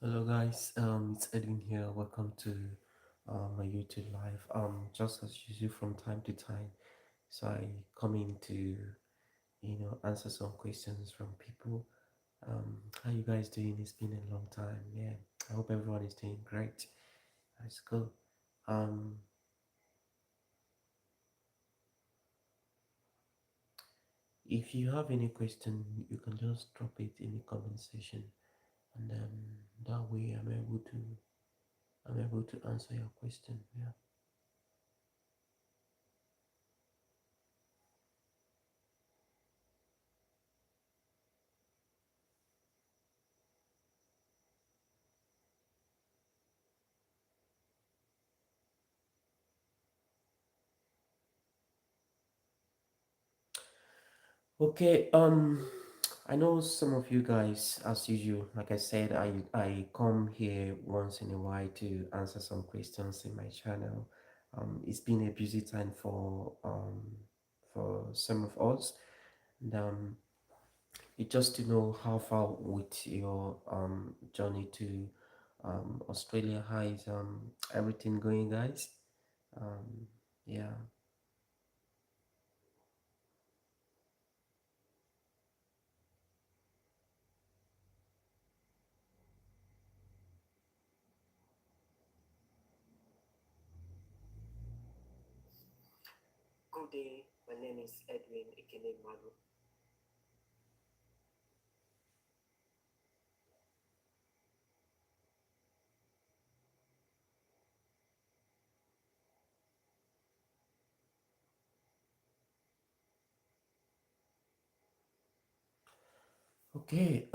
Hello guys, it's Edwin here. Welcome to my YouTube live. Just as usual from time to time, so I come in to answer some questions from people. How you guys doing? It's been a long time. Yeah, I hope everyone is doing great. That's cool. Um, if you have any question, you can just drop it in the comment section, and that way I'm able to answer your question. Yeah. Okay, I know some of you guys, as usual, like I said, I come here once in a while to answer some questions in my channel. It's been a busy time for some of us, and it just to know how far with your journey to Australia. How is everything going, guys? Yeah. Good day. My name is Edwin Madu. Okay.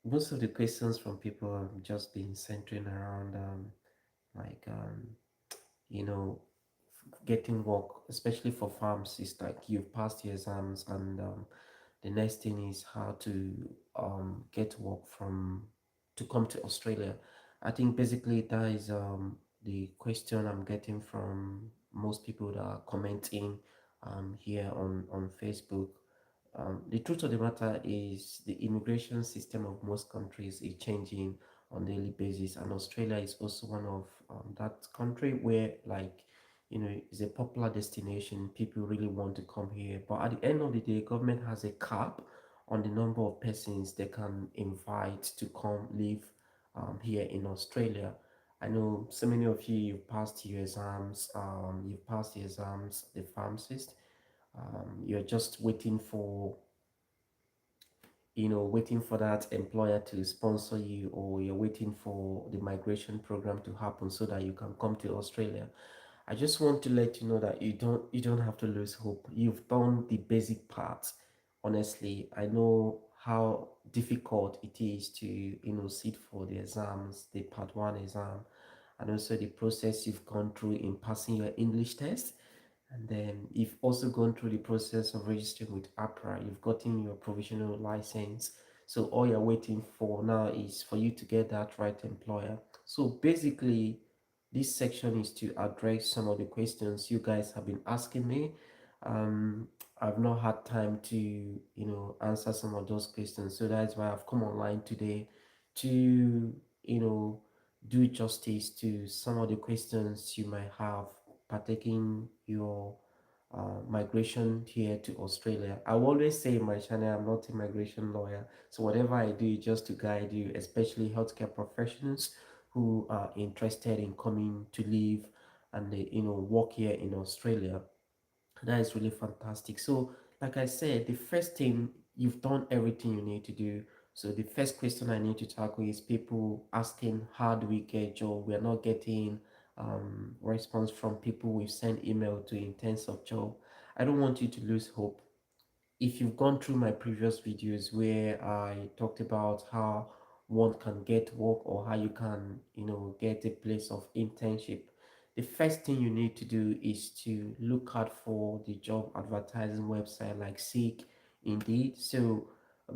Most of the questions from people have just been centering around like you know getting work, especially for farms. Is like you've passed your exams, and the next thing is how to get work from to come to Australia. I think basically that is the question I'm getting from most people that are commenting here on Facebook. The truth of the matter is the immigration system of most countries is changing on daily basis, and Australia is also one of that country where, like, it's a popular destination. People really want to come here, but at the end of the day, government has a cap on the number of persons they can invite to come live here in Australia. I know so many of you, you've passed your exams, the pharmacist. You're just waiting for that employer to sponsor you, or you're waiting for the migration program to happen so that you can come to Australia. I just want to let you know that you don't have to lose hope. You've done the basic parts. Honestly, I know how difficult it is to sit for the exams, the part one exam, and also the process you've gone through in passing your English test. And then you've also gone through the process of registering with APRA. You've gotten your provisional license. So all you're waiting for now is for you to get that right employer. So basically, this section is to address some of the questions you guys have been asking me. Um, I've not had time to, answer some of those questions. So that's why I've come online today to, you know, do justice to some of the questions you might have partaking your migration here to Australia. I will always say in my channel, I'm not a migration lawyer. So whatever I do is just to guide you, especially healthcare professionals who are interested in coming to live and work here in Australia. That is really fantastic. So, like I said, the first thing, you've done everything you need to do. So the first question I need to tackle is people asking, how do we get job? We are not getting response from people we've sent email to in terms of job. I don't want you to lose hope. If you've gone through my previous videos where I talked about how one can get work, or how you can, get a place of internship, the first thing you need to do is to look out for the job advertising website like Seek, Indeed. So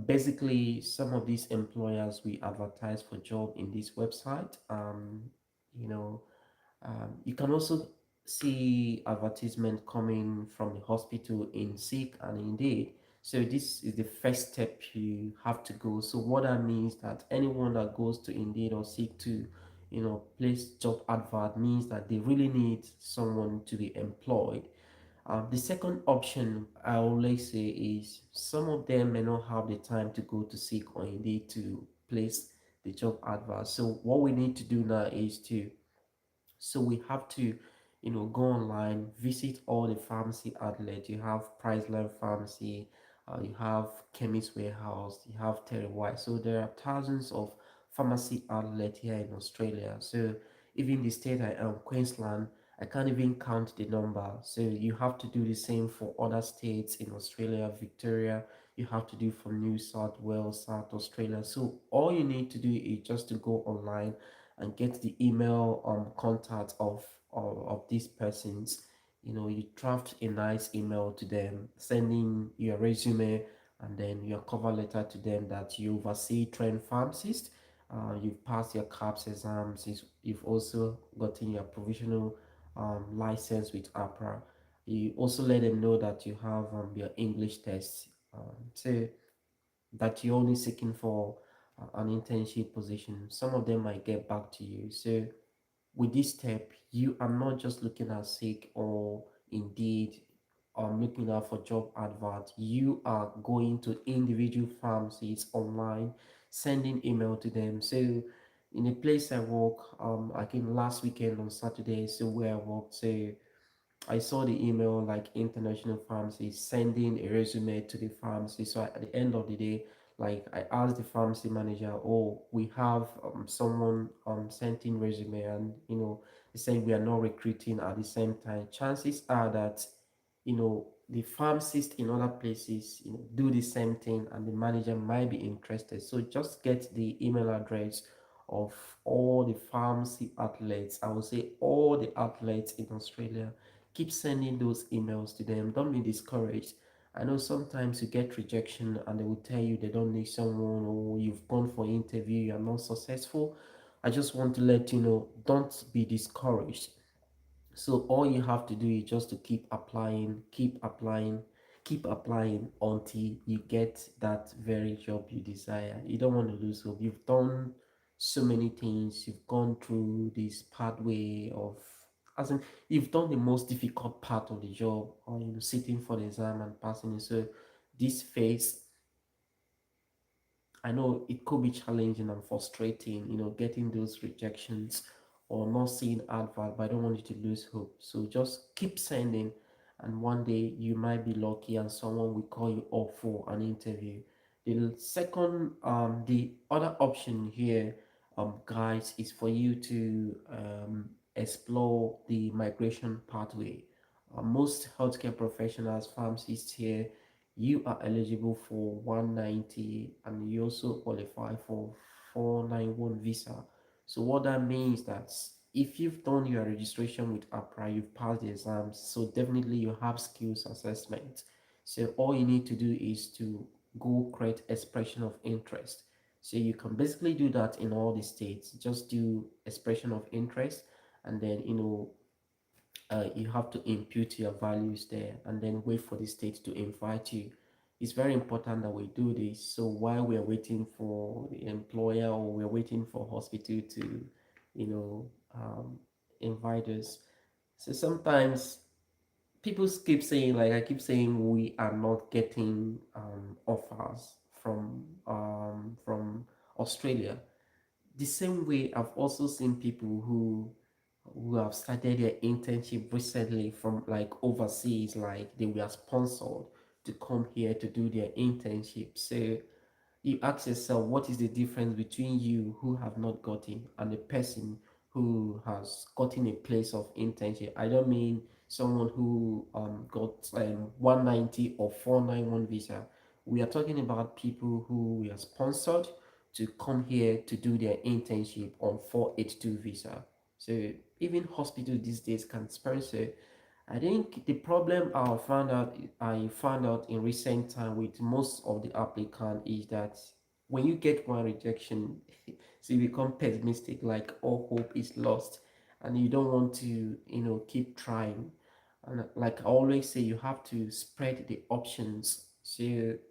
basically, some of these employers we advertise for job in this website. You know, you can also see advertisement coming from the hospital in Seek and Indeed. So this is the first step you have to go. So what that means that anyone that goes to Indeed or seek to, place job advert means that they really need someone to be employed. The second option I always say is some of them may not have the time to go to seek or Indeed to place the job advert. So what we need to do now is to so we have to, go online, visit all the pharmacy outlets. You have Priceline Pharmacy, you have Chemist Warehouse, you have Terry White. So there are thousands of pharmacy outlets here in Australia. So even the state I am, Queensland, I can't even count the number. So you have to do the same for other states in Australia, Victoria. You have to do for New South Wales, South Australia. So all you need to do is just to go online and get the email contact of these persons. You draft a nice email to them, sending your resume and then your cover letter to them that you oversee trained pharmacist. You've passed your CAPS exams. You've also gotten your provisional license with APRA. You also let them know that you have your English test. So that you're only seeking for an internship position. Some of them might get back to you. So with this step, you are not just looking at sick or indeed looking out for job advert. You are going to individual pharmacies online, sending email to them. So in the place I work, I came last weekend on Saturday, so where I worked, so I saw the email like international pharmacy sending a resume to the pharmacy. So at the end of the day, like I asked the pharmacy manager, "Oh, we have someone sent in resume, and they said we are not recruiting at the same time. Chances are that the pharmacist in other places do the same thing, and the manager might be interested. So just get the email address of all the pharmacy outlets. I would say all the outlets in Australia. Keep sending those emails to them. Don't be discouraged. I know sometimes you get rejection and they will tell you they don't need someone, or you've gone for interview, you're not successful. I just want to let you know, don't be discouraged. So all you have to do is just to keep applying until you get that very job you desire. You don't want to lose hope. You've done so many things. You've gone through this pathway of, as in, you've done the most difficult part of the job, or sitting for the exam and passing it. So this phase, I know it could be challenging and frustrating, getting those rejections or not seeing advert, but I don't want you to lose hope. So just keep sending, and one day you might be lucky and someone will call you up for an interview. The other option here, guys, is for you to explore the migration pathway. Most healthcare professionals, pharmacists here, you are eligible for 190 and you also qualify for 491 visa. So what that means that if you've done your registration with APRA, you've passed the exams, so definitely you have skills assessment. So all you need to do is to go create expression of interest. So you can basically do that in all the states. Just do expression of interest, and then you have to impute your values there and then wait for the state to invite you. It's very important that we do this. So while we're waiting for the employer or we're waiting for hospital to, you know, invite us. So sometimes people keep saying, like I keep saying, we are not getting offers from Australia. The same way I've also seen people who have started their internship recently from like overseas, like they were sponsored to come here to do their internship. So you ask yourself, what is the difference between you who have not gotten and the person who has gotten a place of internship? I don't mean someone who got 190 or 491 visa. We are talking about people who were sponsored to come here to do their internship on 482 visa. So even hospitals these days can sponsor. I think the problem I found out in recent time with most of the applicant is that when you get one rejection, so you become pessimistic, like all hope is lost, and you don't want to, keep trying. And like I always say, you have to spread the options. So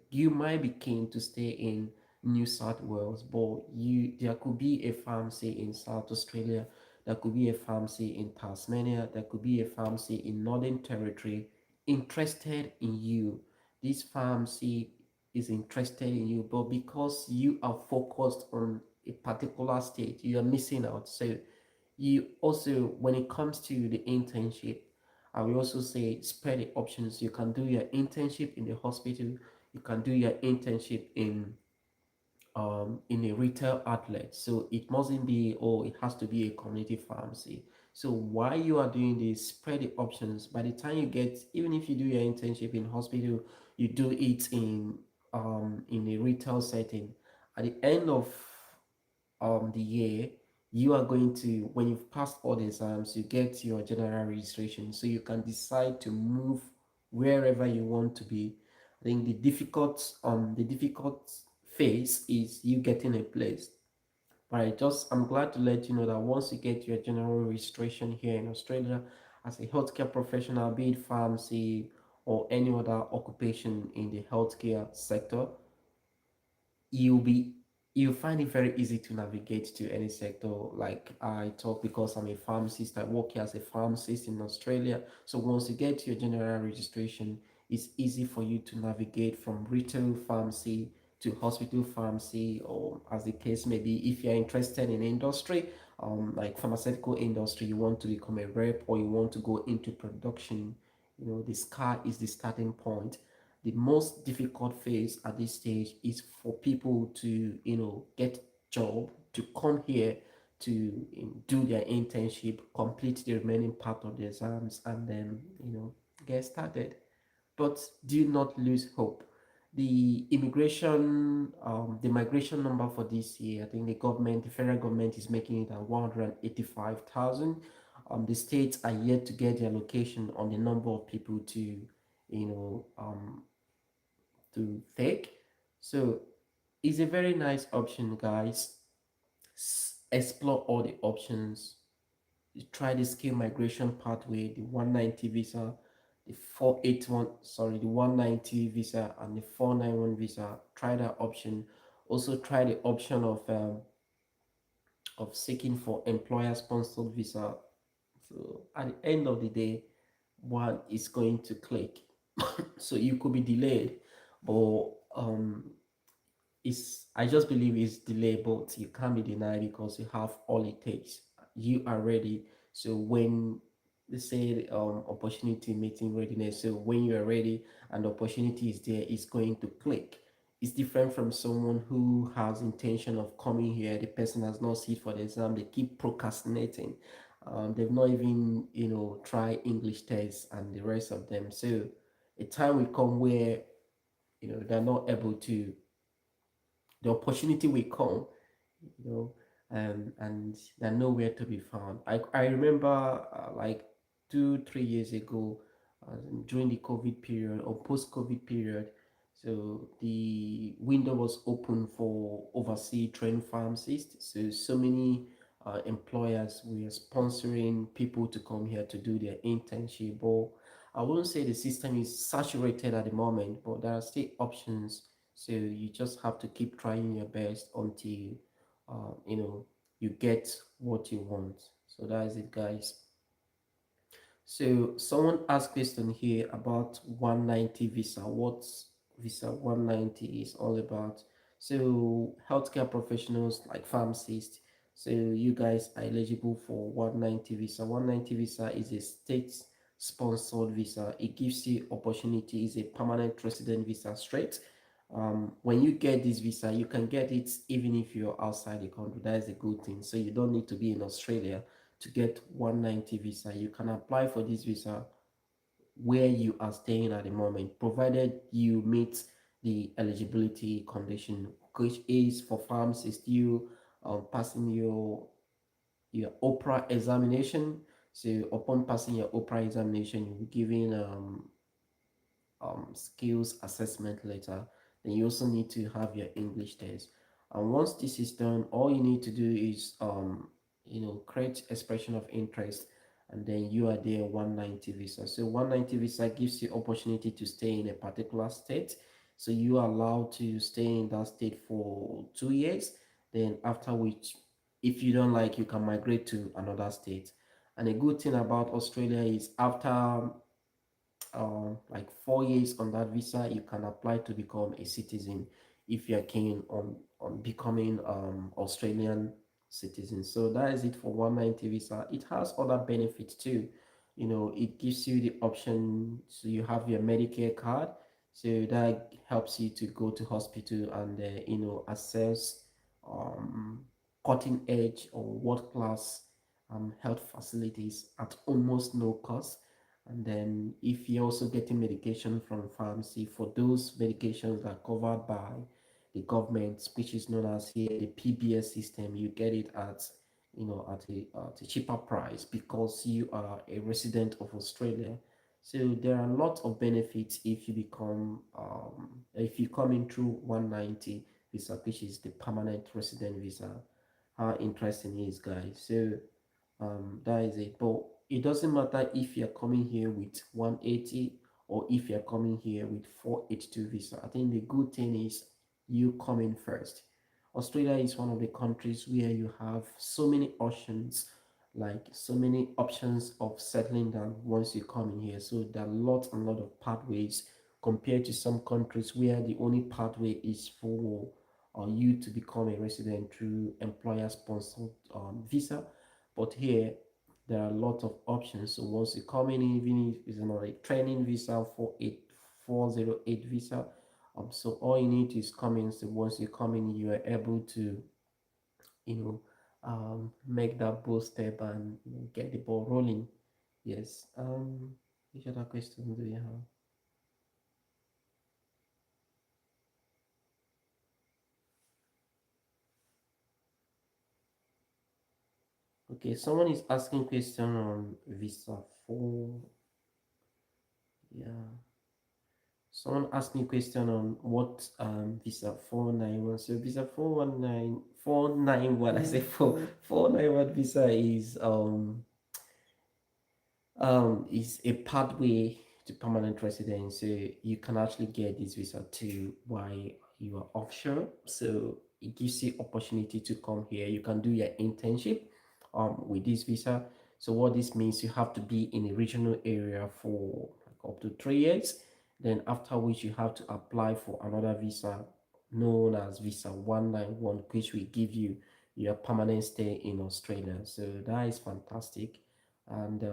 you might be keen to stay in New South Wales, but you there could be a pharmacy in South Australia, there could be a pharmacy in Tasmania, there could be a pharmacy in Northern Territory interested in you. This pharmacy is interested in you, but because you are focused on a particular state, you are missing out. So you also, when it comes to the internship, I will also say spread the options. You can do your internship in the hospital, you can do your internship in a retail outlet. So it mustn't be, oh, it has to be a community pharmacy. So while you are doing this, spread the options. By the time you get, even if you do your internship in hospital, you do it in a retail setting. At the end of the year, you are going to, when you've passed all the exams, you get your general registration, so you can decide to move wherever you want to be. I think the difficult phase is you getting a place. But I'm glad to let you know that once you get your general registration here in Australia as a healthcare professional, be it pharmacy or any other occupation in the healthcare sector, you'll be you find it very easy to navigate to any sector. Like I talk, because I'm a pharmacist, I work here as a pharmacist in Australia. So once you get your general registration, it's easy for you to navigate from retail pharmacy to hospital pharmacy, or as the case may be. If you're interested in industry, like pharmaceutical industry, you want to become a rep or you want to go into production, the sky is the starting point. The most difficult phase at this stage is for people to get job, to come here to do their internship, complete the remaining part of the exams, and then get started. But do not lose hope. The migration number for this year, I think the federal government is making it at 185,000. The states are yet to get their allocation on the number of people to take. So it's a very nice option, guys. Explore all the options. Try the skill migration pathway, the 190 visa, the 481, sorry, the 190 visa, and the 491 visa. Try that option. Also try the option of seeking for employer sponsored visa. So at the end of the day, one is going to click. So you could be delayed, but it's I just believe it's delayed, but you can't be denied because you have all it takes. You are ready. So when they say opportunity meeting readiness, so when you are ready and the opportunity is there, it's going to click. It's different from someone who has intention of coming here. The person has not sit for the exam. They keep procrastinating. They've not even try English tests and the rest of them. So a time will come where they're not able to. The opportunity will come, you know, and they're nowhere to be found. I remember like 2 3 years ago, during the COVID period or post COVID period, so the window was open for overseas trained pharmacists. So many employers were sponsoring people to come here to do their internship. But I wouldn't say the system is saturated at the moment, but there are still options. So you just have to keep trying your best until uh, you know you get what you want. So that is it, guys. So someone asked question here about 190 visa. What's visa 190 is all about? So healthcare professionals like pharmacists. So you guys are eligible for 190 visa. 190 visa is a state sponsored visa. It gives you opportunity. Is a permanent resident visa straight. When you get this visa, you can get it even if you're outside the country. That is a good thing. So you don't need to be in Australia to get 190 visa. You can apply for this visa where you are staying at the moment, provided you meet the eligibility condition, which is for pharmacists, you passing your OPRA examination. So upon passing your OPRA examination, you'll be given skills assessment letter. Then you also need to have your English test. And once this is done, all you need to do is create expression of interest, and then you are there 190 visa. So 190 visa gives you opportunity to stay in a particular state. So you are allowed to stay in that state for 2 years. Then after which, if you don't like, you can migrate to another state. And a good thing about Australia is after like 4 years on that visa, you can apply to become a citizen if you're keen on becoming Australian citizen. So that is it for 190 visa. It has other benefits too. It gives you the option, so you have your Medicare card, so that helps you to go to hospital and access um, cutting edge or world class health facilities at almost no cost. And then if you're also getting medication from pharmacy for those medications that are covered by the government, which is known as here the PBS system, you get it at a cheaper price because you are a resident of Australia. So there are lots of benefits if you come in through 190 visa, which is the permanent resident visa. How interesting it is, guys. So that is it. But it doesn't matter if you're coming here with 180 or if you're coming here with 482 visa. I think the good thing is you coming first. Australia is one of the countries where you have so many options, like so many options of settling down once you come in here. So there are lots and lot of pathways compared to some countries where the only pathway is for you to become a resident through employer sponsored visa. But here, there are a lot of options. So once you come in, even if it's not a training visa for 408 visa, so all you need is come in. So once you come in, you are able to, you know, make that bold step and get the ball rolling. Yes. Which other question do you have? Okay, someone is asking question on visa for, yeah. Someone asked me a question on what visa 491. So visa 491. I say 491 visa is a pathway to permanent residence. So you can actually get this visa too while you are offshore. So it gives you opportunity to come here. You can do your internship with this visa. So what this means, you have to be in a regional area for like up to 3 years. Then after which you have to apply for another visa known as visa 191, which will give you your permanent stay in Australia. So that is fantastic. And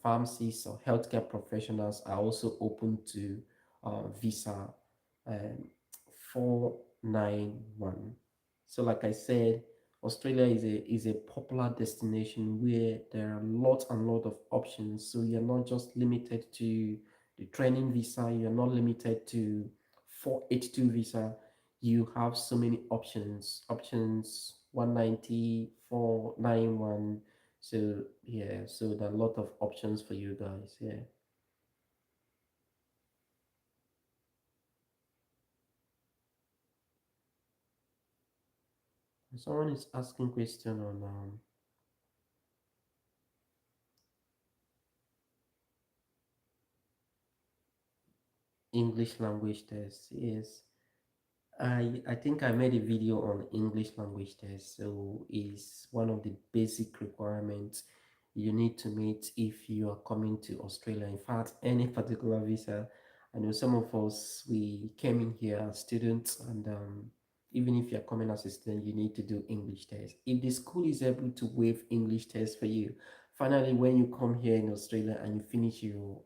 pharmacists or healthcare professionals are also open to visa um, 491. So like I said, Australia is a popular destination where there are lots and lot of options. So you're not just limited to the training visa, you're not limited to 482 visa. You have so many options 190, 491. So yeah, so there are a lot of options for you guys. Yeah. Someone is asking question on English language test. Yes. I think I made a video on English language test. So it's one of the basic requirements you need to meet if you are coming to Australia. In fact, any particular visa. I know some of us we came in here as students, and even if you're coming as a student, you need to do English test. If the school is able to waive English test for you, finally when you come here in Australia and you finish your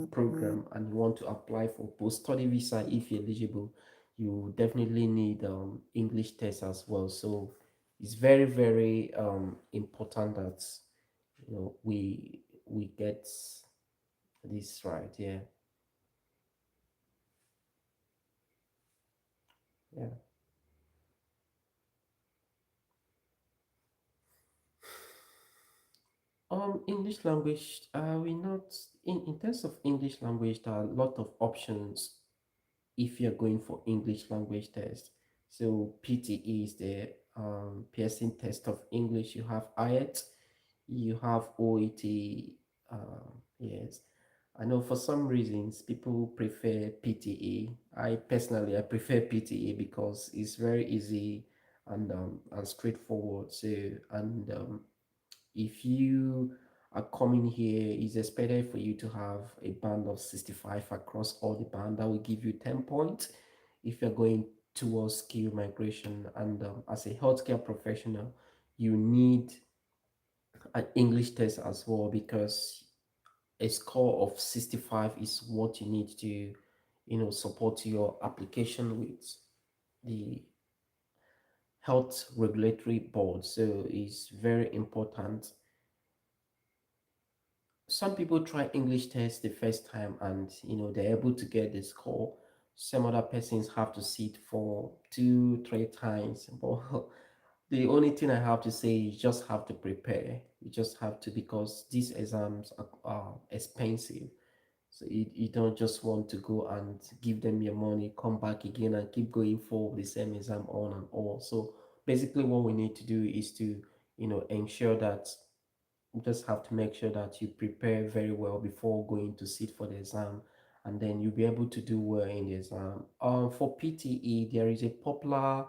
program and you want to apply for post-study visa if you're eligible, you definitely need English test as well. So it's very, very important that we get this right. Yeah, yeah. English language. We not in terms of English language. There are a lot of options if you're going for English language test. So PTE is the Pearson test of English. You have IELTS, you have OET. Yes, I know for some reasons people prefer PTE. I prefer PTE because it's very easy and straightforward. So and if you are coming here, it's expected for you to have a band of 65 across all the band. That will give you 10 points if you're going towards skill migration. And as a healthcare professional, you need an English test as well because a score of 65 is what you need to, support your application with the health regulatory board. So it's very important. Some people try English test the first time and they're able to get the score. Some other persons have to sit for 2 3 times. But the only thing I have to say is you just have to prepare. You just have to, because these exams are expensive. So you don't just want to go and give them your money, come back again and keep going for the same exam on and on. So basically what we need to do is to, ensure that you just have to make sure that you prepare very well before going to sit for the exam, and then you'll be able to do well in the exam. For PTE, there is a popular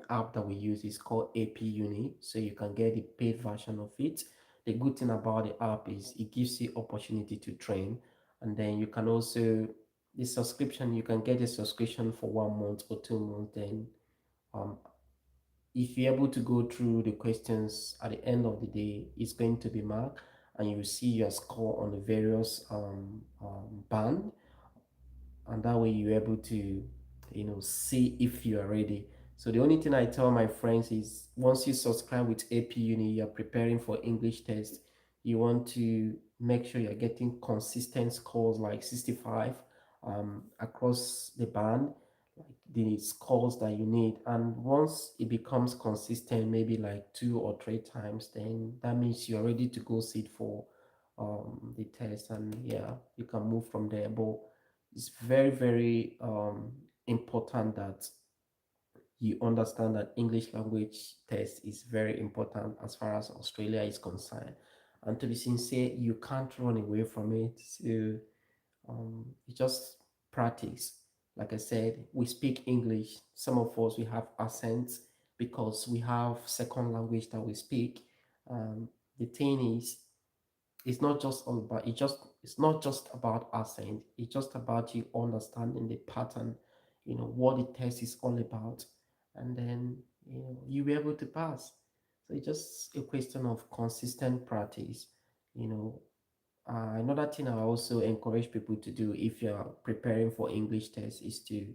app that we use. It's called AP Uni, so you can get the paid version of it. The good thing about the app is it gives you opportunity to train, and then you can also, the subscription, you can get a subscription for 1 month or 2 months. Then um, if you're able to go through the questions at the end of the day, it's going to be marked and you will see your score on the various band, and that way you're able to see if you are ready. So the only thing I tell my friends is once you subscribe with AP Uni, you're preparing for English test, you want to make sure you're getting consistent scores like 65 across the band, like the scores that you need. And once it becomes consistent, maybe like 2 or 3 times, then that means you're ready to go sit for the test, and yeah, you can move from there. But it's very, very important that you understand that English language test is very important as far as Australia is concerned. And to be sincere, you can't run away from it. So you just practice. Like I said, we speak English. Some of us, we have accents because we have second language that we speak. The thing is, it's not just all about it's not just about accent. It's just about you understanding the pattern, what the test is all about, and then you'll be able to pass. So it's just a question of consistent practice. you know Another thing I also encourage people to do if you're preparing for English test is to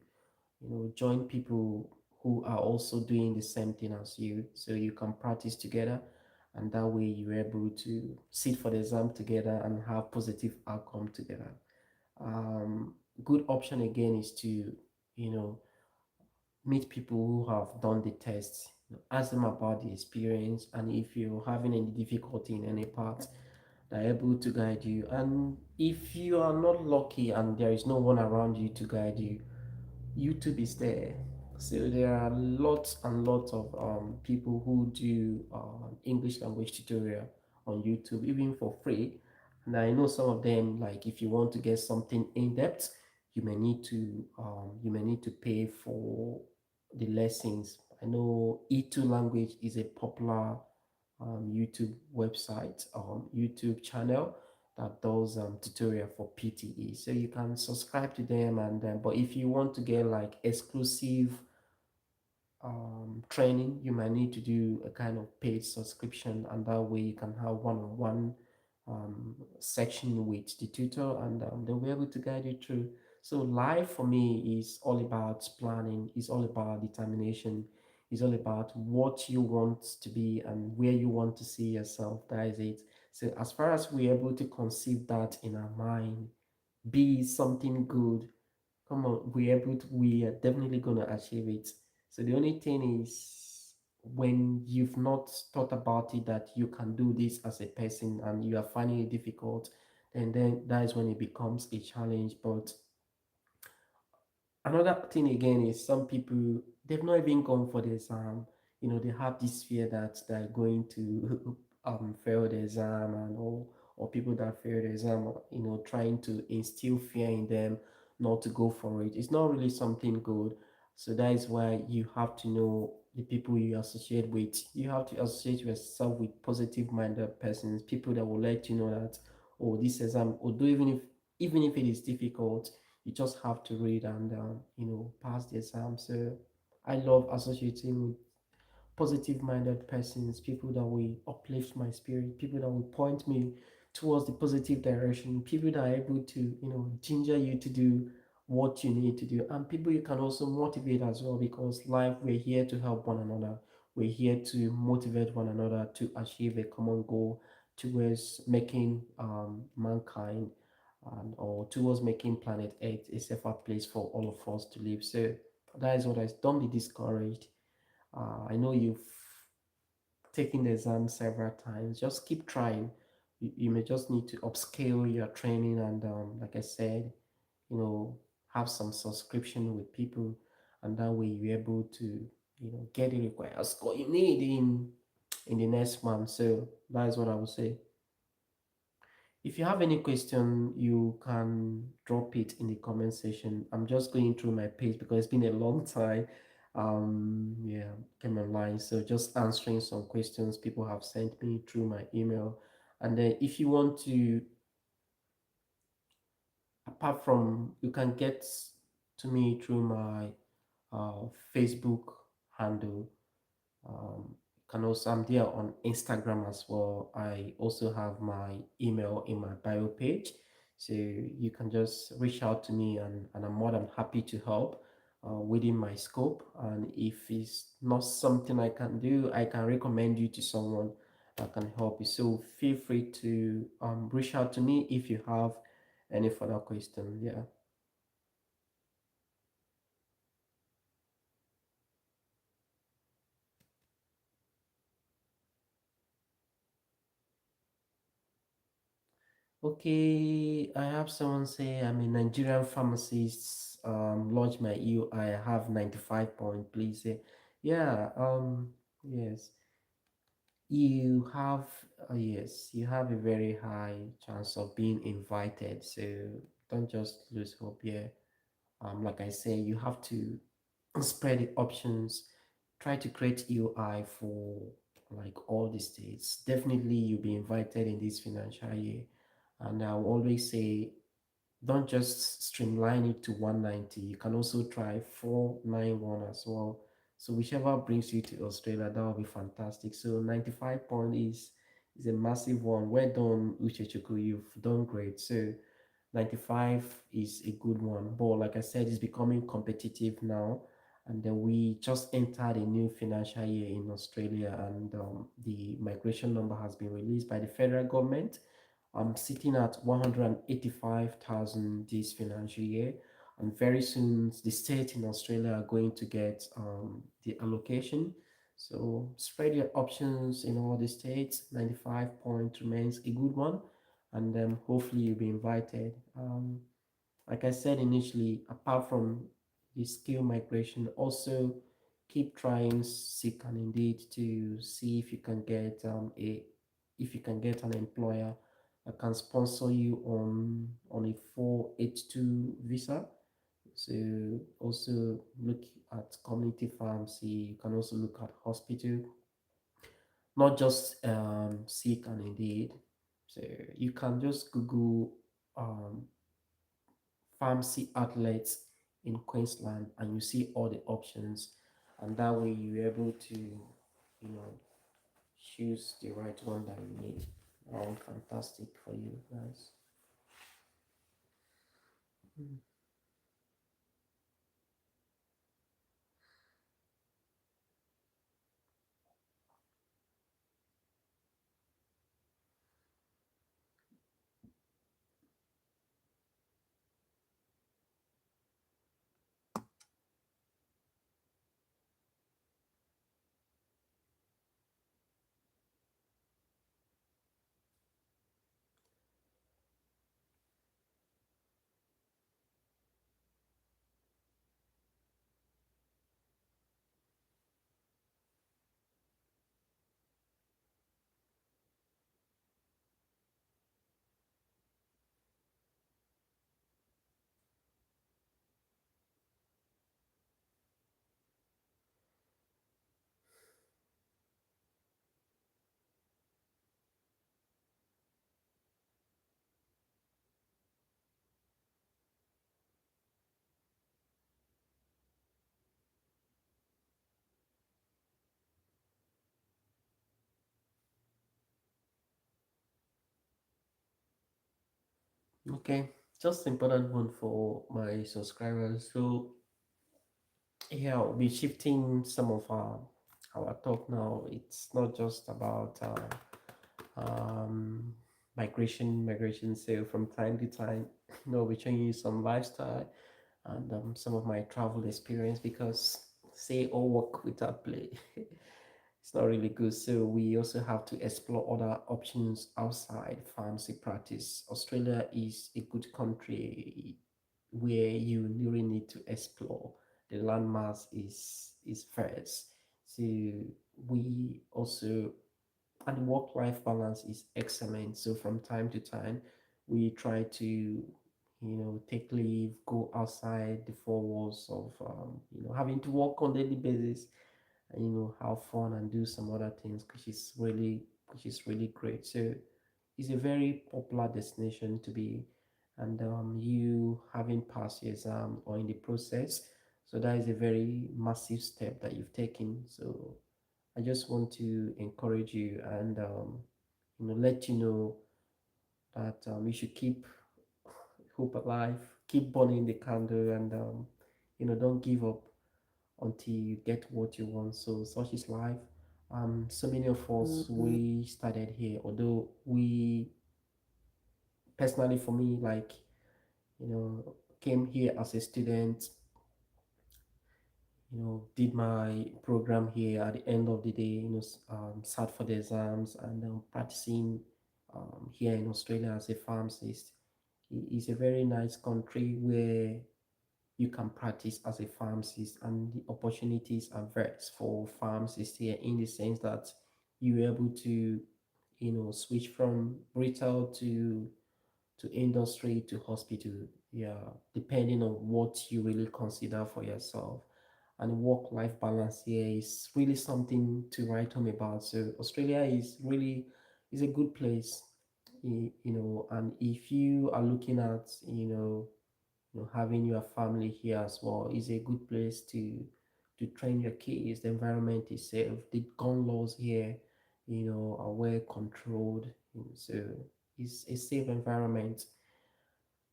join people who are also doing the same thing as you, so you can practice together, and that way you're able to sit for the exam together and have positive outcome together. um, Good option again is to meet people who have done the test, ask them about the experience, and if you're having any difficulty in any part, they're able to guide you. And if you are not lucky and there is no one around you to guide you, YouTube is there. So there are lots and lots of people who do English language tutorial on YouTube, even for free. And I know some of them, like if you want to get something in depth, you may need to pay for the lessons. I know E2 language is a popular YouTube website, YouTube channel that does tutorial for PTE. So you can subscribe to them, and but if you want to get like exclusive training, you might need to do a kind of paid subscription, and that way you can have one-on-one section with the tutor, and they'll be able to guide you through. So life for me is all about planning, is all about determination, is all about what you want to be and where you want to see yourself. That is it. So as far as we're able to conceive that in our mind, be something good, come on, we are definitely gonna achieve it. So the only thing is, when you've not thought about it that you can do this as a person and you are finding it difficult, then that is when it becomes a challenge. But another thing again is some people, they've not even gone for the exam. They have this fear that they're going to fail the exam and or people that failed the exam, trying to instill fear in them not to go for it. It's not really something good. So that is why you have to know the people you associate with. You have to associate yourself with positive minded persons, people that will let you know that, oh, this exam, although even if it is difficult, you just have to read and pass the exam. So I love associating with positive minded persons, people that will uplift my spirit, people that will point me towards the positive direction, people that are able to, ginger you to do what you need to do, and people you can also motivate as well, because life, we're here to help one another. We're here to motivate one another to achieve a common goal towards making mankind or towards making planet Earth a safer place for all of us to live. So that is what I don't be discouraged. I know you've taken the exam several times. Just keep trying. You may just need to upscale your training and, like I said, have some subscription with people, and that way you're able to, get the required score you need in the next month. So that is what I would say. If you have any question, you can drop it in the comment section. I'm just going through my page because it's been a long time. Yeah, came online. So just answering some questions people have sent me through my email. And then if you want to, apart from, you can get to me through my Facebook handle. Can also, I'm there on Instagram as well. I also have my email in my bio page, so you can just reach out to me, and I'm more than happy to help within my scope. And if it's not something I can do, I can recommend you to someone that can help you. So feel free to reach out to me if you have any further question. Yeah. Okay, I have someone say I'm a Nigerian pharmacist. Launch my EUI. I have 95 point. Please say, yeah. Yes, you have a very high chance of being invited. So don't just lose hope. Yeah. Like I say, you have to spread the options. Try to create EUI for like all the states. Definitely, you'll be invited in this financial year. And I'll always say, don't just streamline it to 190. You can also try 491 as well. So whichever brings you to Australia, that will be fantastic. So 95 point is a massive one. Well done, Uchechuku. You've done great. So 95 is a good one. But like I said, it's becoming competitive now. And then we just entered a new financial year in Australia, and the migration number has been released by the federal government. I'm sitting at 185,000 this financial year, and very soon the states in Australia are going to get the allocation. So spread your options in all the states. 95 point remains a good one, and hopefully you'll be invited. Like I said initially, apart from the skill migration, also keep trying seek and indeed to see if you can get an employer that can sponsor you on a 482 visa. So also look at community pharmacy. You can also look at hospital, not just seek and indeed. So you can just Google um, pharmacy outlets in Queensland, and you see all the options, and that way you're able to, choose the right one that you need. Oh, fantastic for you guys. Mm. Okay, just important one for my subscribers. So yeah, we'll be shifting some of our talk now. It's not just about um, migration. So from time to time, we're showing you some lifestyle and some of my travel experience because say all work without play, it's not really good. So we also have to explore other options outside pharmacy practice. Australia is a good country where you really need to explore. The landmass is first. So we also, and work-life balance is excellent. So from time to time, we try to, take leave, go outside the four walls of, having to work on daily basis, and have fun and do some other things, which is really great. So it's a very popular destination to be, and you having passed your exam or in the process, so that is a very massive step that you've taken. So I just want to encourage you and let you know that you should keep hope alive, keep burning the candle, and don't give up until you get what you want. So such is life. So many of us we started here, although we personally for me, like came here as a student, did my program here. At the end of the day, sat for the exams and practicing here in Australia as a pharmacist. It's a very nice country where you can practice as a pharmacist, and the opportunities are vast for pharmacists here in the sense that you're able to, switch from retail to industry to hospital, yeah, depending on what you really consider for yourself. And work-life balance here is really something to write home about. So Australia is a good place, and if you are looking at, having your family here as well, is a good place to train your kids. The environment is safe. The gun laws here, are well controlled. So it's a safe environment.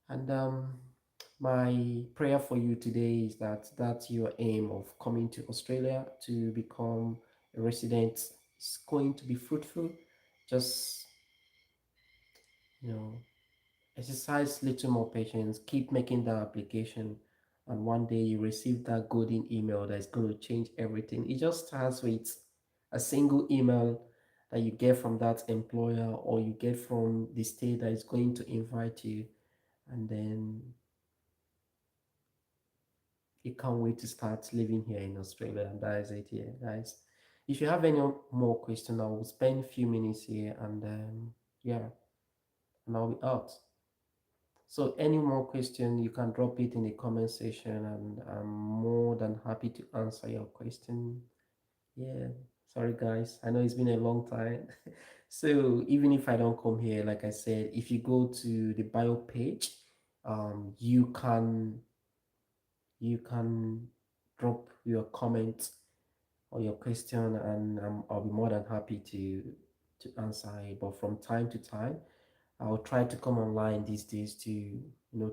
And my prayer for you today is that that's your aim of coming to Australia to become a resident is going to be fruitful. Just, you know, exercise little more patience, keep making that application, and one day you receive that golden email that is going to change everything. It just starts with a single email that you get from that employer or you get from the state that is going to invite you, and then you can't wait to start living here in Australia. And that is it here, guys. If you have any more questions, I will spend a few minutes here and yeah, and I'll be out. So any more question, you can drop it in the comment section and I'm more than happy to answer your question. Yeah, sorry guys. I know it's been a long time. So even if I don't come here, like I said, if you go to the bio page, you can drop your comment or your question and I'll be more than happy to answer it. But from time to time, I'll try to come online these days to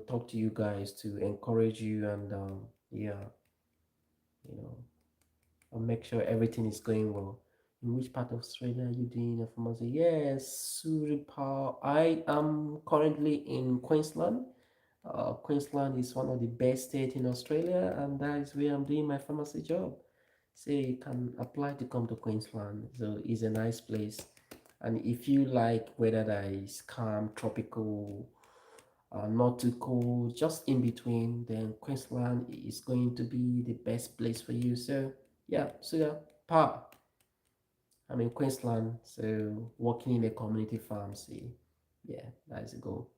talk to you guys, to encourage you, and yeah, you know I'll make sure everything is going well. In which part of Australia are you doing a pharmacy? Yes, Suripal. I am currently in Queensland. Queensland is one of the best states in Australia, and that is where I'm doing my pharmacy job. So you can apply to come to Queensland. So it's a nice place. And if you like weather that is calm, tropical, not too cold, just in between, then Queensland is going to be the best place for you. So yeah, pa, I'm in Queensland, so working in a community pharmacy. Yeah, that's a goal.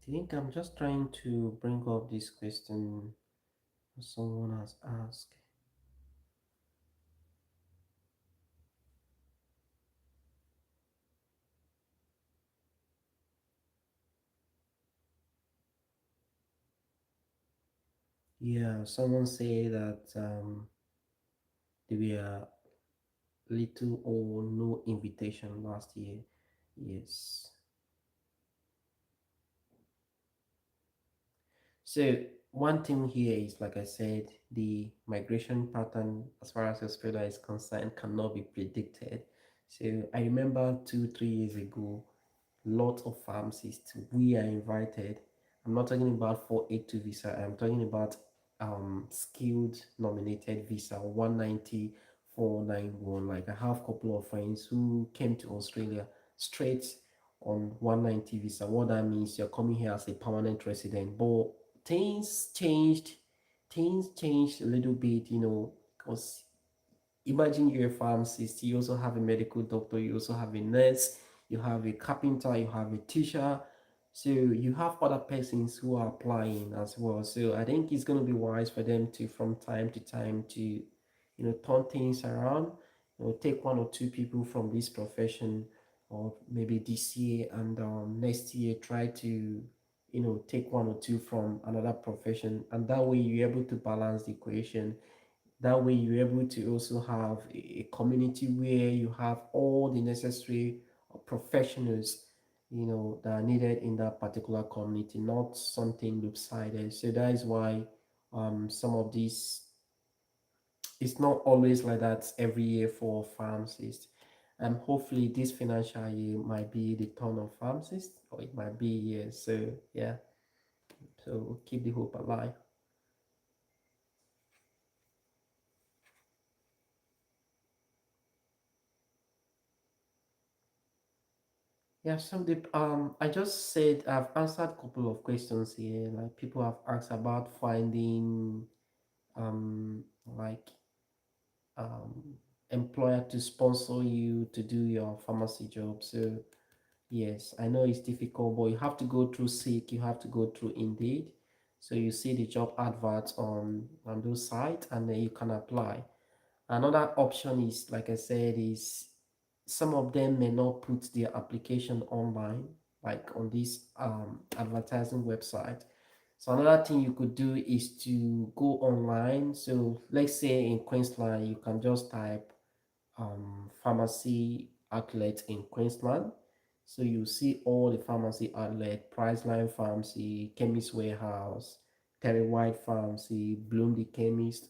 I think I'm just trying to bring up this question. Someone has asked. Yeah, someone say that there were little or no invitation last year. Yes. So one thing here is, like I said, the migration pattern as far as Australia is concerned cannot be predicted. So I remember 2, 3 years ago, lot of pharmacists we are invited. I'm not talking about 482 visa. I'm talking about skilled nominated visa 190 491. Like I have a couple of friends who came to Australia straight on 190 visa. What that means, you're coming here as a permanent resident. But things changed. Things changed a little bit, because imagine you're a pharmacist, you also have a medical doctor, you also have a nurse, you have a carpenter, you have a teacher, so you have other persons who are applying as well. So I think it's going to be wise for them to, from time to time, to turn things around, take 1 or 2 people from this profession, or maybe this year, and next year try to take 1 or 2 from another profession, and that way you're able to balance the equation. That way you're able to also have a community where you have all the necessary professionals, that are needed in that particular community, not something lopsided. So that is why some of these, it's not always like that every year for pharmacists. Hopefully this financial year might be the turn of pharmacists, or it might be years. So yeah, so keep the hope alive. Yeah, so I just said I've answered a couple of questions here. Like people have asked about finding like um employer to sponsor you to do your pharmacy job. So yes, I know it's difficult, but you have to go through Seek, you have to go through Indeed. So you see the job adverts on those sites, and then you can apply. Another option is, like I said, is some of them may not put their application online, like on this advertising website. So another thing you could do is to go online. So let's say in Queensland, you can just type pharmacy outlet in Queensland. So you see all the pharmacy outlet, Priceline Pharmacy, Chemist Warehouse, Terry White Pharmacy, Bloom the Chemist.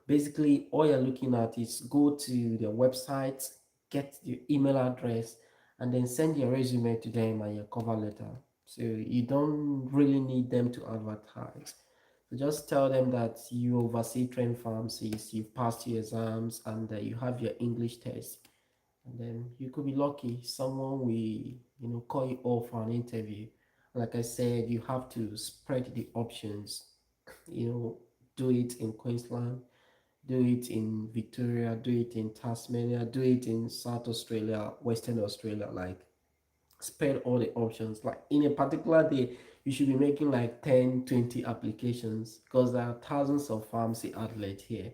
Basically, all you're looking at is go to their website, get your email address, and then send your resume to them and your cover letter. So you don't really need them to advertise. So just tell them that you oversee trained pharmacies, you've passed your exams, and you have your English test. And then you could be lucky. Someone will, call you off for an interview. Like I said, you have to spread the options. You know, do it in Queensland, do it in Victoria, do it in Tasmania, do it in South Australia, Western Australia, like spread all the options. Like in a particular day, you should be making like 10, 20 applications, because there are thousands of pharmacy outlets here.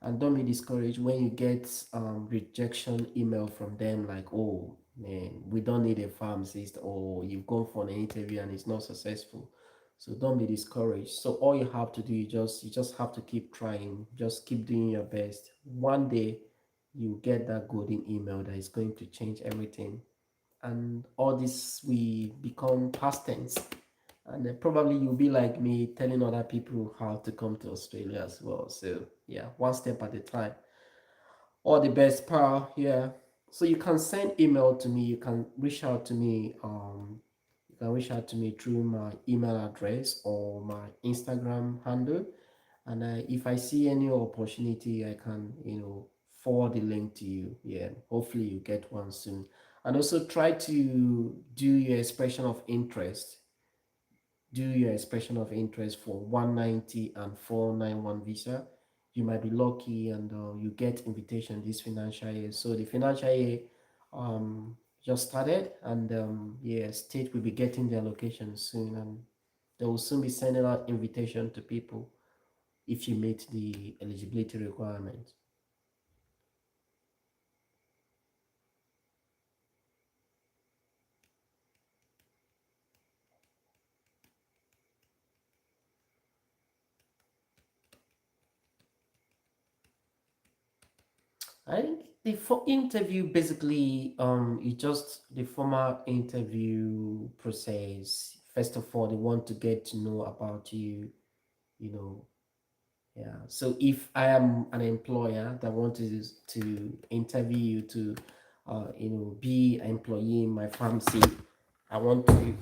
And don't be discouraged when you get rejection email from them, like, oh man, we don't need a pharmacist, or you've gone for an interview and it's not successful. So don't be discouraged. So all you have to do, you just have to keep trying, just keep doing your best. One day you get that golden email that is going to change everything, and all this will become past tense. And then probably you'll be like me, telling other people how to come to Australia as well. So yeah, one step at a time. All the best, pal. Yeah. So you can send email to me. You can reach out to me. You can reach out to me through my email address or my Instagram handle. And if I see any opportunity, I can, forward the link to you. Yeah. Hopefully you get one soon. And also try to do your expression of interest, for 190 and 491 visa. You might be lucky, and you get invitation this financial year. So the financial year um just started, and yeah, state will be getting their location soon, and they will soon be sending out invitation to people if you meet the eligibility requirement. I think the interview basically it's just the formal interview process. First of all, they want to get to know about you, you know. Yeah. So if I am an employer that wants to interview you to be an employee in my pharmacy, I want to.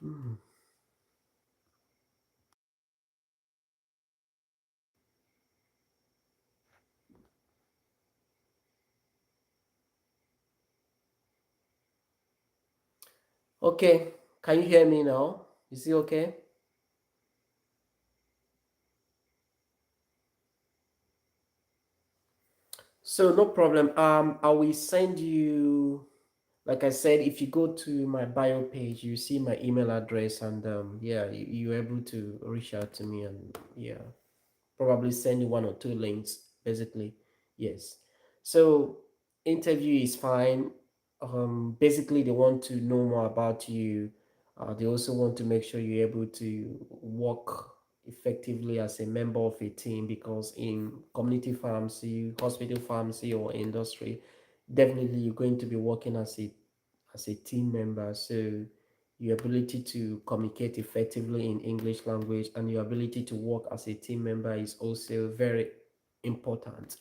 Hmm. Okay, can you hear me now? Is it okay? So no problem. I will send you. Like I said, if you go to my bio page, you see my email address, and yeah, you're able to reach out to me, and yeah, probably send you one or two links, basically. Yes. So interview is fine. Basically, they want to know more about you. They also want to make sure you're able to work effectively as a member of a team, because in community pharmacy, hospital pharmacy, or industry, definitely you're going to be working as a team member. So your ability to communicate effectively in English language and your ability to work as a team member is also very important.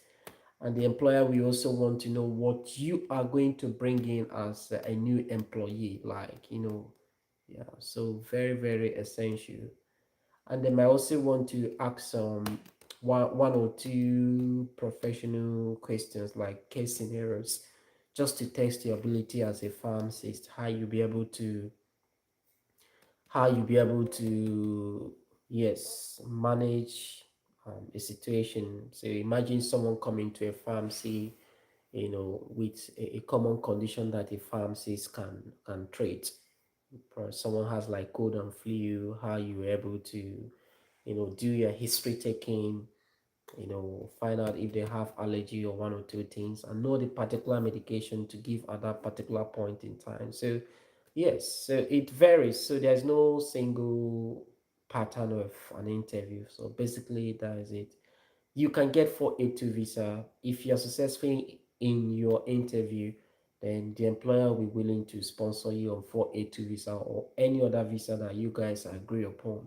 And the employer will also want to know what you are going to bring in as a new employee, like, yeah, so very, very essential. And they might also want to ask some one or two professional questions like case scenarios, just to test your ability as a pharmacist, how you be able to, yes, manage a situation. So imagine someone coming to a pharmacy, with a common condition that a pharmacist can treat. Someone has like cold and flu, how you were able to, do your history taking, find out if they have allergy or one or two things, and know the particular medication to give at that particular point in time. So, yes, so it varies. So there's no single pattern of an interview. So basically, that is it. You can get 482 visa if you're successful in your interview. Then the employer will be willing to sponsor you on 482 visa or any other visa that you guys agree upon.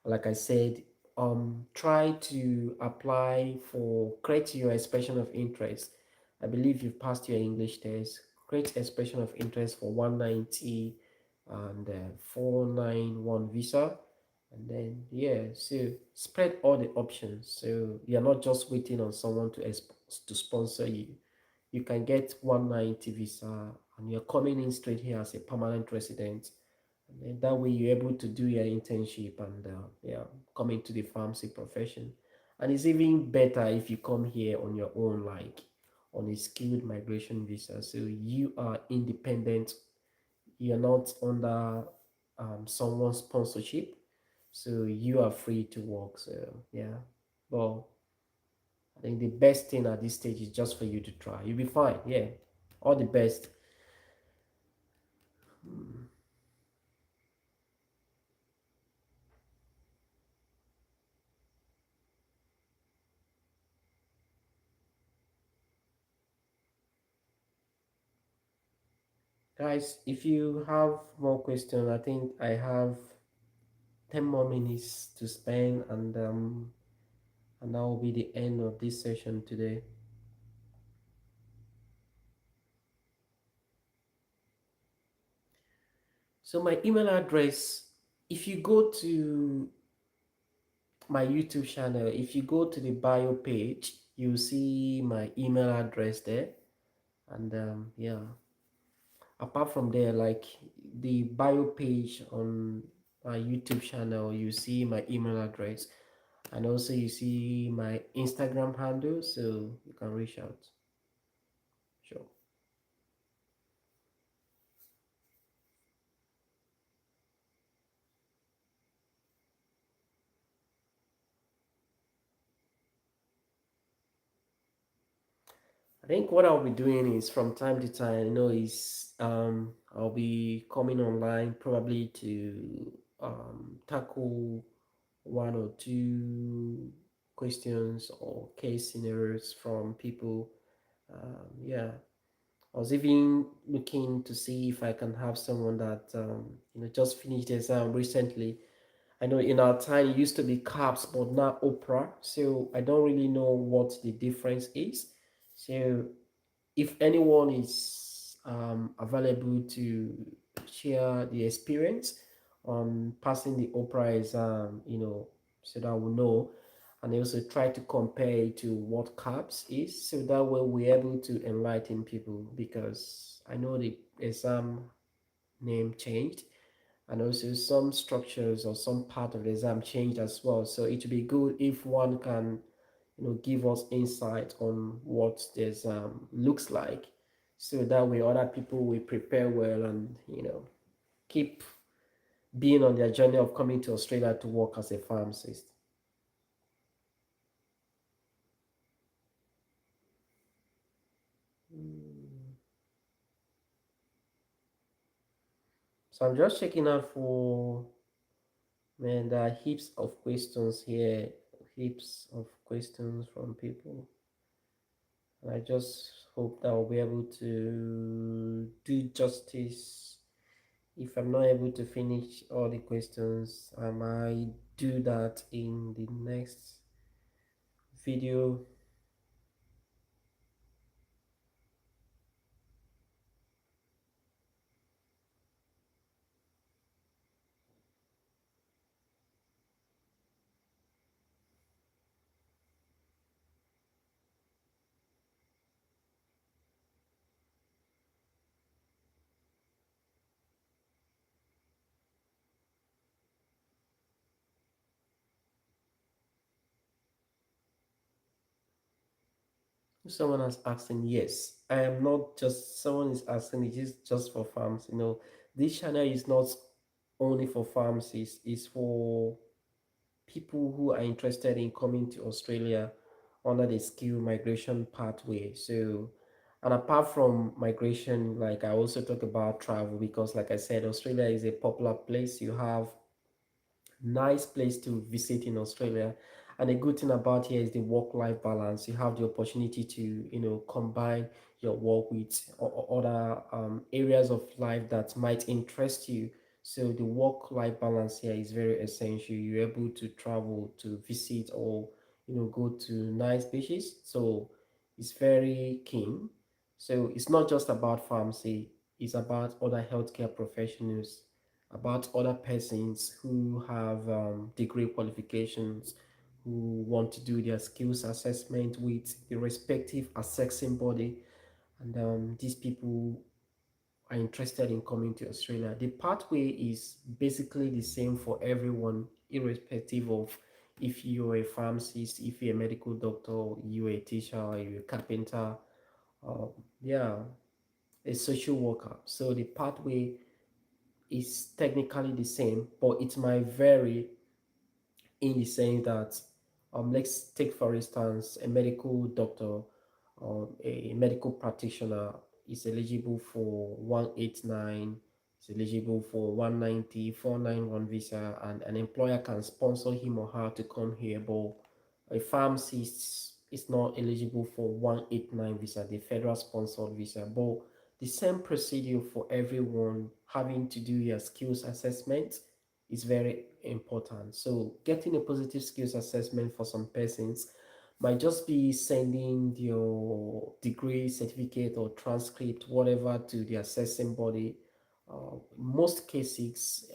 Like I said, try to apply for create your expression of interest. I believe you've passed your English test. Create expression of interest for 190 and 491 visa. And then, yeah, so spread all the options. So you're not just waiting on someone to sponsor you. You can get 190 visa and you're coming in straight here as a permanent resident. And then that way you're able to do your internship and yeah, come into the pharmacy profession. And it's even better if you come here on your own, like on a skilled migration visa. So you are independent, you're not under someone's sponsorship, so you are free to work. So yeah, well, I think the best thing at this stage is just for you to try. You'll be fine. Yeah, all the best. Guys, if you have more questions, I think I have 10 more minutes to spend, and that will be the end of this session today. So my email address, if you go to my YouTube channel, if you go to the bio page, you see my email address there. And yeah, apart from there, like the bio page on my YouTube channel, you see my email address, and also you see my Instagram handle, so you can reach out. Sure. I think what I'll be doing is from time to time, is I'll be coming online probably to tackle one or two questions or case scenarios from people. Yeah, I was even looking to see if I can have someone that just finished the exam recently. I know in our time it used to be CAPS, but now Opera. So I don't really know what the difference is. So if anyone is available to share the experience on passing the Opera exam, so that we know, and also try to compare it to what CAPS is, so that way we're able to enlighten people, because I know the exam name changed, and also some structures or some part of the exam changed as well. So it would be good if one can, give us insight on what the exam looks like, so that way other people will prepare well and keep being on their journey of coming to Australia to work as a pharmacist. Mm. So I'm just checking out for, man, there are heaps of questions here, heaps of questions from people. And I just hope that I'll be able to do justice. If I'm not able to finish all the questions, I might do that in the next video. Someone has asking, yes, I am not just someone is asking, it is just for farms. This channel is not only for farms, it's for people who are interested in coming to Australia under the skill migration pathway. So, and apart from migration, like I also talk about travel because, like I said, Australia is a popular place. You have nice place to visit in Australia. And the good thing about here is the work-life balance. You have the opportunity to, combine your work with other areas of life that might interest you. So the work-life balance here is very essential. You're able to travel to visit or, go to nice beaches. So it's very keen. So it's not just about pharmacy. It's about other healthcare professionals, about other persons who have degree qualifications, who want to do their skills assessment with the respective assessing body, and these people are interested in coming to Australia. The pathway is basically the same for everyone, irrespective of if you're a pharmacist, if you're a medical doctor, you're a teacher, you're a carpenter, uh, yeah, a social worker. So the pathway is technically the same, but it might vary in the sense that let's take for instance a medical doctor, a medical practitioner is eligible for 189, is eligible for 190, 491 visa, and an employer can sponsor him or her to come here, but a pharmacist is not eligible for 189 visa, the federal sponsored visa. But the same procedure for everyone having to do your skills assessment is very important. So getting a positive skills assessment for some persons might just be sending your degree, certificate, or transcript, whatever, to the assessing body. Most cases,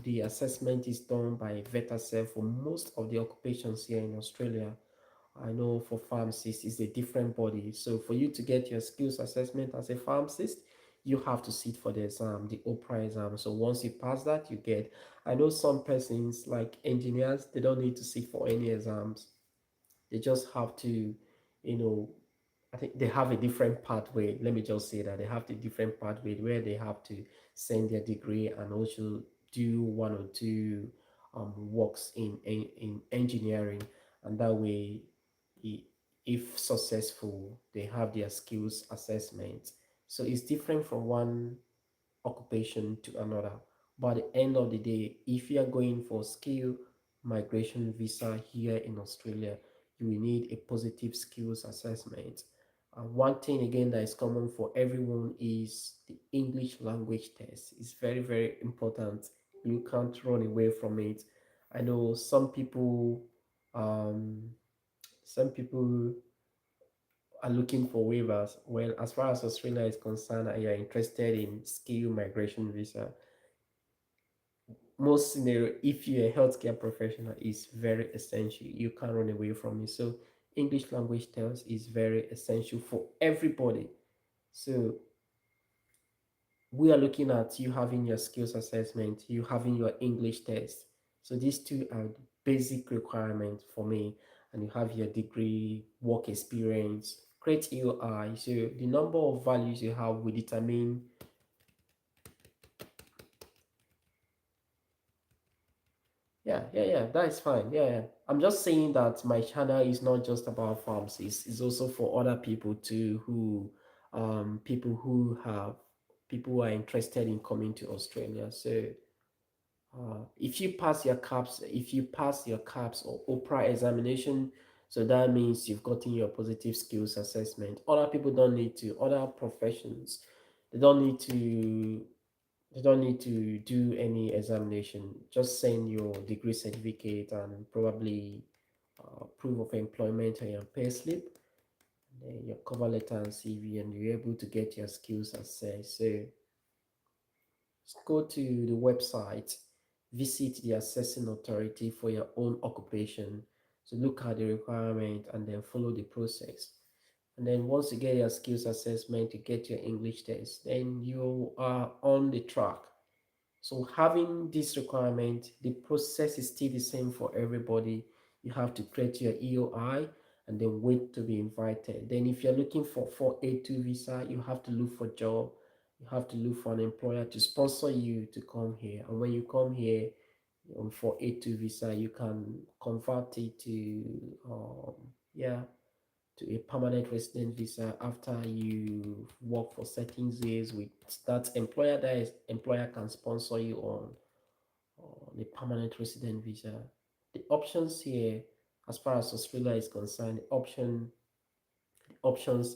the assessment is done by VetaServe for most of the occupations here in Australia. I know for pharmacists, it's a different body. So for you to get your skills assessment as a pharmacist, you have to sit for the exam, the OPRA exam. So once you pass that, you get. I know some persons like engineers, they don't need to sit for any exams. They just have to, you know, I think they have a different pathway. Let me just say that they have the different pathway where they have to send their degree and also do one or two works in engineering, and that way, i- if successful, they have their skills assessment. So it's different from one occupation to another. But at the end of the day, if you are going for skill migration visa here in Australia, you will need a positive skills assessment. And one thing again that is common for everyone is the English language test. It's very, very important. You can't run away from it. I know um, some people are looking for waivers. Well, as far as Australia is concerned, and you're interested in skill migration visa, most scenario, if you're a healthcare professional, is very essential. You can't run away from it. So English language test is very essential for everybody. So we are looking at you having your skills assessment, you having your English test. So these two are the basic requirements for me. And you have your degree, work experience, create EOI. So the number of values you have will determine. Yeah, that is fine. Yeah. I'm just saying that my channel is not just about farms. It's also for other people too, people who have, people who are interested in coming to Australia. So if you pass your CAPS or OPRA examination, so that means you've gotten your positive skills assessment. Other people don't need to, other professions, they don't need to you don't need to do any examination. Just send your degree certificate and probably proof of employment and your pay slip, then your cover letter and CV, and you're able to get your skills assessed. So just go to the website, visit the assessing authority for your own occupation. So look at the requirement and then follow the process. And then once you get your skills assessment, you get your English test, then you are on the track. So having this requirement, the process is still the same for everybody. You have to create your EOI, and then wait to be invited. Then if you're looking for 482 visa, you have to look for job, you have to look for an employer to sponsor you to come here. And when you come here on 482 visa, you can convert it to yeah, to a permanent resident visa after you work for certain years with that employer. That is, employer can sponsor you on a permanent resident visa. The options here, as far as Australia is concerned, options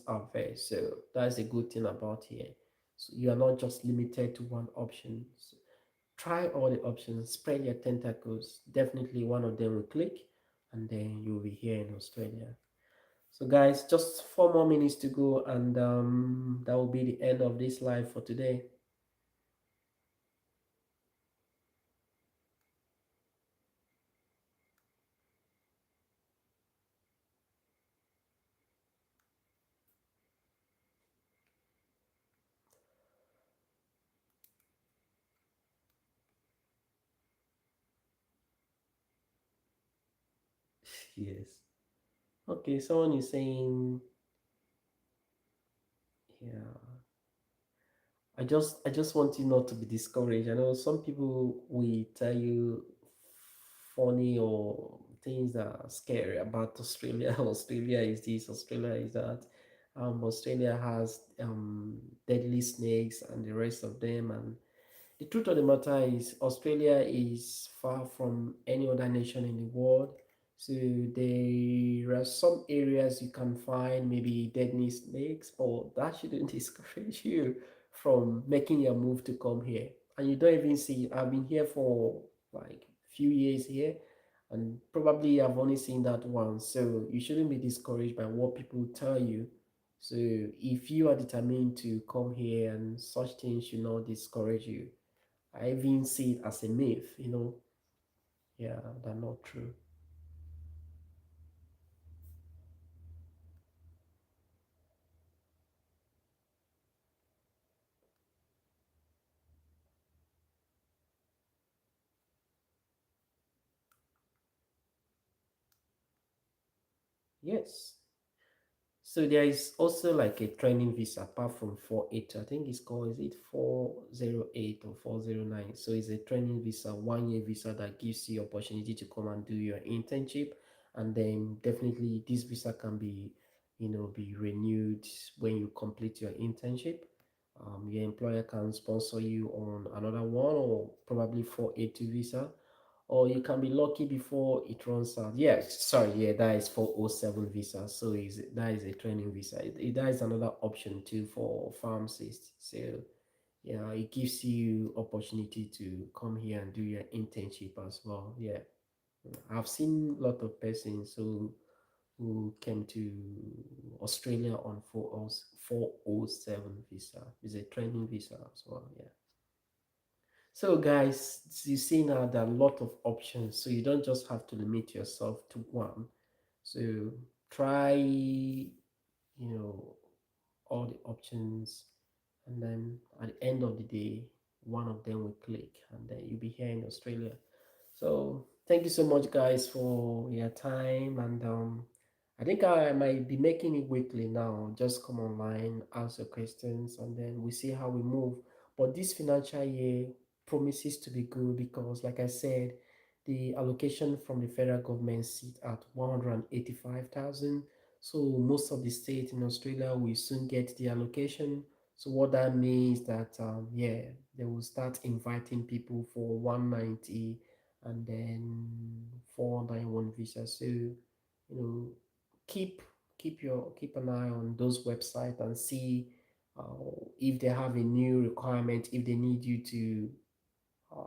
are there. So that's a good thing about here. So you are not just limited to one option. So try all the options, spread your tentacles. Definitely one of them will click, and then you'll be here in Australia. So, guys, just 4 more minutes to go, and that will be the end of this live for today. Yes. Okay, someone is saying, yeah. I just want you not to be discouraged. I know some people will tell you funny or things that are scary about Australia. Australia is this, Australia is that. Australia has deadly snakes and the rest of them, and the truth of the matter is, Australia is far from any other nation in the world. So there are some areas you can find maybe deadly snakes, but that shouldn't discourage you from making your move to come here. And you don't even see, I've been here for like few years here, and probably I've only seen that once. So you shouldn't be discouraged by what people tell you. So if you are determined to come here, and such things should not discourage you. I even see it as a myth. Yeah, they're not true. Yes. So there is also like a training visa apart from 482. I think it's called, is it 408 or 409? So it's a training visa, 1 year visa that gives you opportunity to come and do your internship. And then definitely this visa can be renewed when you complete your internship. Your employer can sponsor you on another one, or probably 482 visa, or you can be lucky before it runs out. Yes, sorry, yeah, that is 407 visa. So that is a training visa. That is another option too for pharmacists. So yeah, it gives you opportunity to come here and do your internship as well. Yeah, I've seen a lot of persons who came to Australia on 407 visa. It's a training visa as well. Yeah. So, guys, you see now there are a lot of options, so you don't just have to limit yourself to one. So, try, all the options, and then at the end of the day, one of them will click, and then you'll be here in Australia. So thank you so much, guys, for your time. And I think I might be making it weekly now. Just come online, answer questions, and then we see how we move. But this financial year promises to be good because, like I said, the allocation from the federal government sit at 185,000. So most of the states in Australia will soon get the allocation. So what that means that yeah, they will start inviting people for 190 and then 491 visa. So keep keep an eye on those websites and see if they have a new requirement, if they need you to uh,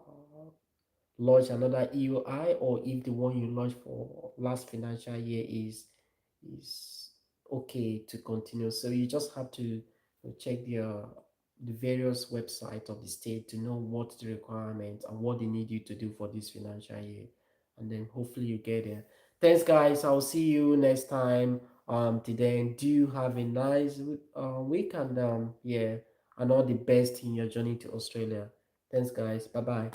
launch another EOI, or if the one you launched for last financial year is okay to continue. So you just have to check the various websites of the state to know what the requirement and what they need you to do for this financial year, and then hopefully you get there. Thanks, guys. I'll see you next time. Till then, do have a nice week, and yeah, and all the best in your journey to Australia. Thanks, guys. Bye bye.